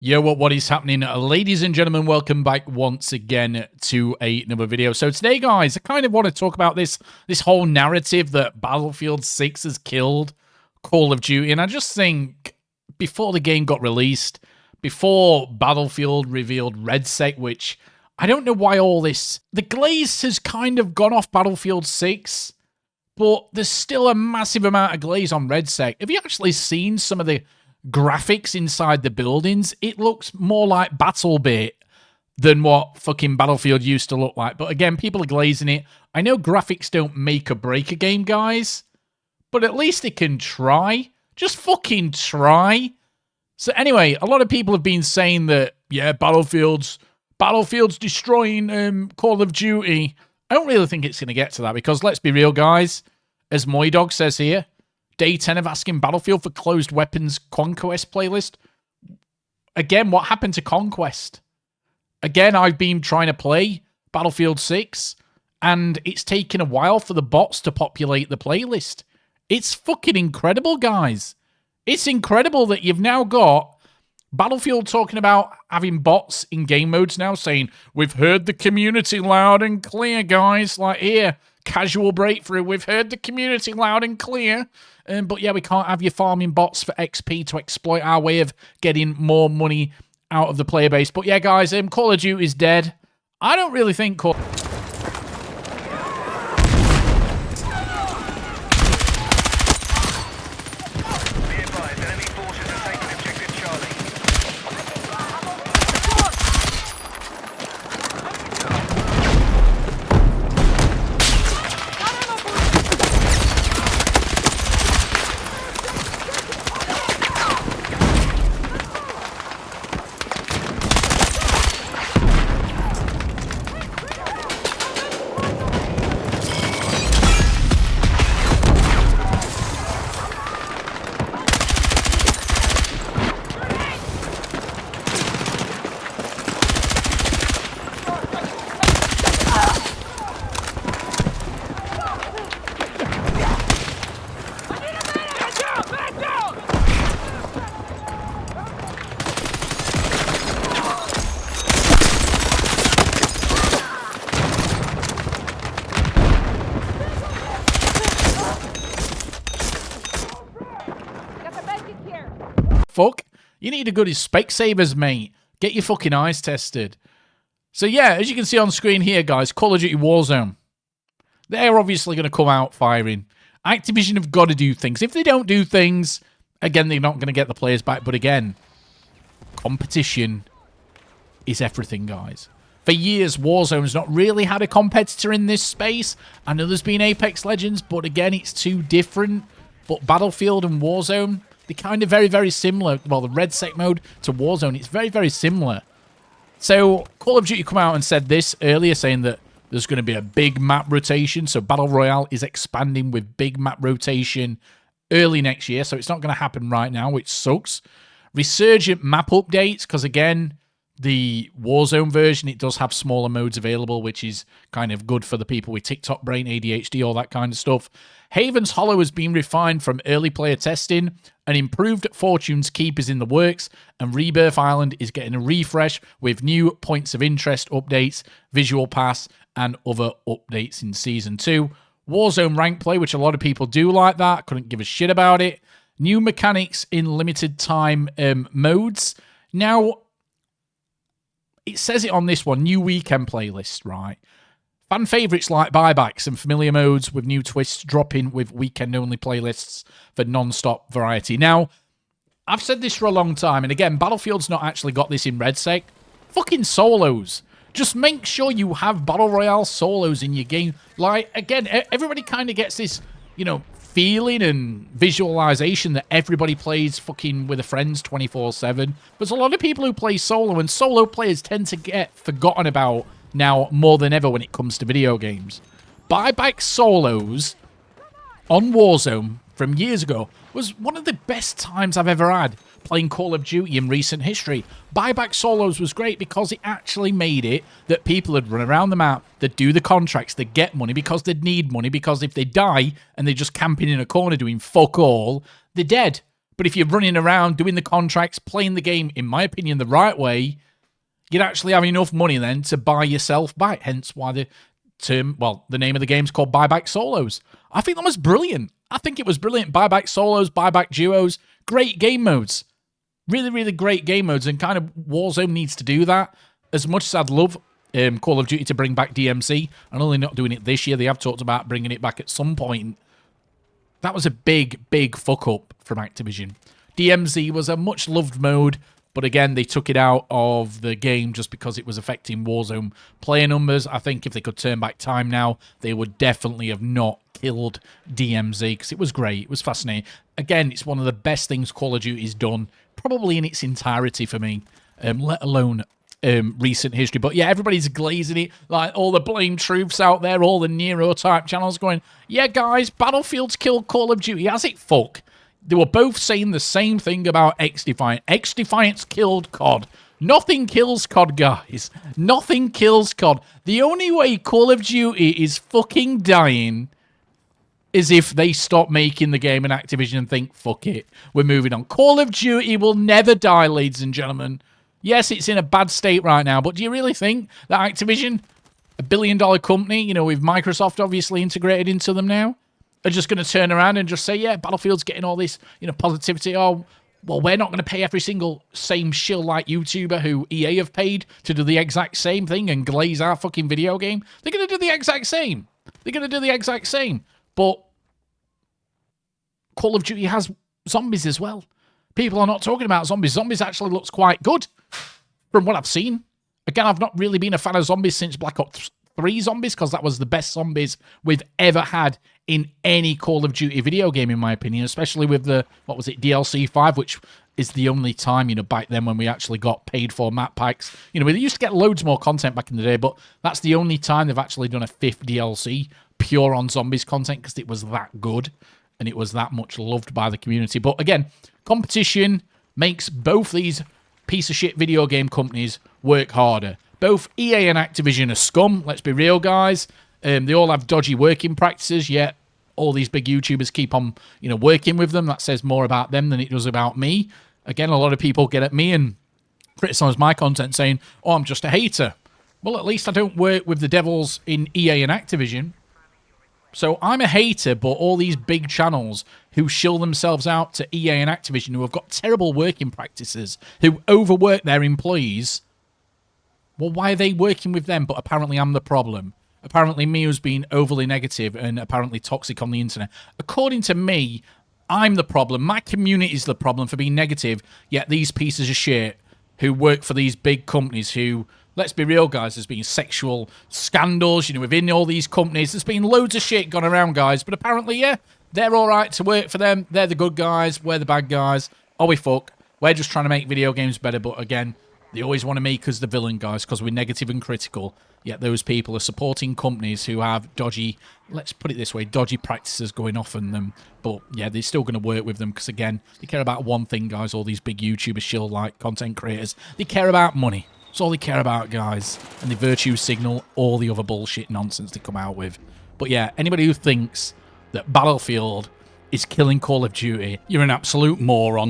Yo, what is happening? Ladies and gentlemen, welcome back once again to another video. So today, guys, I kind of want to talk about this whole narrative that Battlefield 6 has killed Call of Duty. And I just think before the game got released, before Battlefield revealed Redsec, which I don't know why all this... The glaze has kind of gone off Battlefield 6, but there's still a massive amount of glaze on Redsec. Have you actually seen some of the graphics inside the buildings? It looks more like BattleBit than what fucking Battlefield used to look like. But again, people are glazing it. I know graphics don't make or break a game, guys, but at least they can try. Just fucking try. So anyway, a lot of people have been saying that, yeah, Battlefield's destroying Call of Duty. I don't really think it's going to get to that because let's be real, guys. As Moydog says here, Day 10 of asking Battlefield for closed weapons Conquest playlist. Again, what happened to Conquest? Again, I've been trying to play Battlefield 6, and it's taken a while for the bots to populate the playlist. It's fucking incredible, guys. It's incredible that you've now got Battlefield talking about having bots in game modes now, saying, we've heard the community loud and clear, guys. Like here, casual breakthrough. We've heard the community loud and clear. But yeah, we can't have you farming bots for XP to exploit our way of getting more money out of the player base. But yeah, guys, Call of Duty is dead. I don't really think Call... Fuck. You need to go to Specsavers, mate. Get your fucking eyes tested. So yeah, as you can see on screen here, guys, Call of Duty Warzone. They're obviously going to come out firing. Activision have got to do things. If they don't do things, again, they're not going to get the players back. But again, competition is everything, guys. For years, Warzone's not really had a competitor in this space. I know there's been Apex Legends, but again, it's too different. But Battlefield and Warzone, they're kind of very, very similar. Well, the Redsec mode to Warzone, it's very, very similar. So, Call of Duty come out and said this earlier, saying that there's going to be a big map rotation. So, Battle Royale is expanding with big map rotation early next year. So, it's not going to happen right now, which sucks. Resurgent map updates, because again, the Warzone version, it does have smaller modes available, which is kind of good for the people with TikTok brain, ADHD, all that kind of stuff. Haven's Hollow has been refined from early player testing, and improved Fortune's Keep is in the works, and Rebirth Island is getting a refresh with new points of interest updates, visual pass, and other updates in Season 2. Warzone rank play, which a lot of people do like that, couldn't give a shit about it. New mechanics in limited time modes. Now, it says it on this one, new weekend playlist, right? Fan favourites like buybacks and familiar modes with new twists dropping with weekend-only playlists for non-stop variety. Now, I've said this for a long time, and again, Battlefield's not actually got this in Redsec. Fucking solos. Just make sure you have Battle Royale solos in your game. Like, again, everybody kind of gets this, you know, feeling and visualization that everybody plays fucking with their friends 24/7. But there's a lot of people who play solo, and solo players tend to get forgotten about now more than ever when it comes to video games. Buyback solos on Warzone from years ago was one of the best times I've ever had playing Call of Duty in recent history. Buyback solos was great because it actually made it that people would run around the map, they'd do the contracts, they'd get money because they'd need money, because if they die and they're just camping in a corner doing fuck all, they're dead. But if you're running around, doing the contracts, playing the game, in my opinion, the right way, you'd actually have enough money then to buy yourself back. Hence why the term, well, the name of the game's called Buyback Solos. I think that was brilliant. I think it was brilliant. Buyback Solos, Buyback Duos, great game modes. Really, really great game modes, and kind of Warzone needs to do that. As much as I'd love Call of Duty to bring back DMC, and only not doing it this year, they have talked about bringing it back at some point. That was a big, big fuck up from Activision. DMZ was a much loved mode, but again, they took it out of the game just because it was affecting Warzone player numbers. I think if they could turn back time now, they would definitely have not killed DMZ, because it was great. It was fascinating. Again, it's one of the best things Call of Duty's done, probably in its entirety for me, let alone recent history. But yeah, everybody's glazing it, like all the blame truths out there, all the Nero type channels going, yeah guys, Battlefield's killed Call of Duty. Has it? Fuck. They were both saying the same thing about X-Defiant. X-Defiant's killed COD. Nothing kills COD, guys. Nothing kills COD. The only way Call of Duty is fucking dying is if they stop making the game and Activision think, fuck it, we're moving on. Call of Duty will never die, ladies and gentlemen. Yes, it's in a bad state right now, but do you really think that Activision, a billion-dollar company, you know, with Microsoft obviously integrated into them now, are just going to turn around and just say, yeah, Battlefield's getting all this, you know, positivity. Oh, well, we're not going to pay every single same shill-like YouTuber who EA have paid to do the exact same thing and glaze our fucking video game. They're going to do the exact same. They're going to do the exact same. But Call of Duty has zombies as well. People are not talking about zombies. Zombies actually looks quite good from what I've seen. Again, I've not really been a fan of zombies since Black Ops 3 Zombies, because that was the best zombies we've ever had in any Call of Duty video game, in my opinion, especially with the, what was it, DLC 5, which is the only time, you know, back then when we actually got paid for map packs. You know, we used to get loads more content back in the day, but that's the only time they've actually done a 5th DLC pure on zombies content, because it was that good and it was that much loved by the community. But again, competition makes both these piece of shit video game companies work harder. Both EA and Activision are scum, let's be real, guys. They all have dodgy working practices, yet all these big YouTubers keep on, you know, working with them. That says more about them than it does about me. Again, a lot of people get at me and criticize my content saying, oh, I'm just a hater. Well, at least I don't work with the devils in EA and Activision. So I'm a hater, but all these big channels who shill themselves out to EA and Activision, who have got terrible working practices, who overwork their employees, well, why are they working with them? But apparently I'm the problem. Apparently me who's been overly negative and apparently toxic on the internet. According to me, I'm the problem. My community's the problem for being negative, yet these pieces of shit who work for these big companies who, let's be real, guys, there's been sexual scandals, you know, within all these companies. There's been loads of shit gone around, guys, but apparently, yeah, they're all right to work for them. They're the good guys. We're the bad guys. Oh, we fuck. We're just trying to make video games better, but again, they always want to make us the villain, guys, because we're negative and critical. Yet those people are supporting companies who have dodgy, let's put it this way, dodgy practices going off on them. But yeah, they're still going to work with them because, again, they care about one thing, guys, all these big YouTubers, shill-like content creators. They care about money. That's all they care about, guys. And they virtue signal all the other bullshit nonsense they come out with. But yeah, anybody who thinks that Battlefield is killing Call of Duty, you're an absolute moron.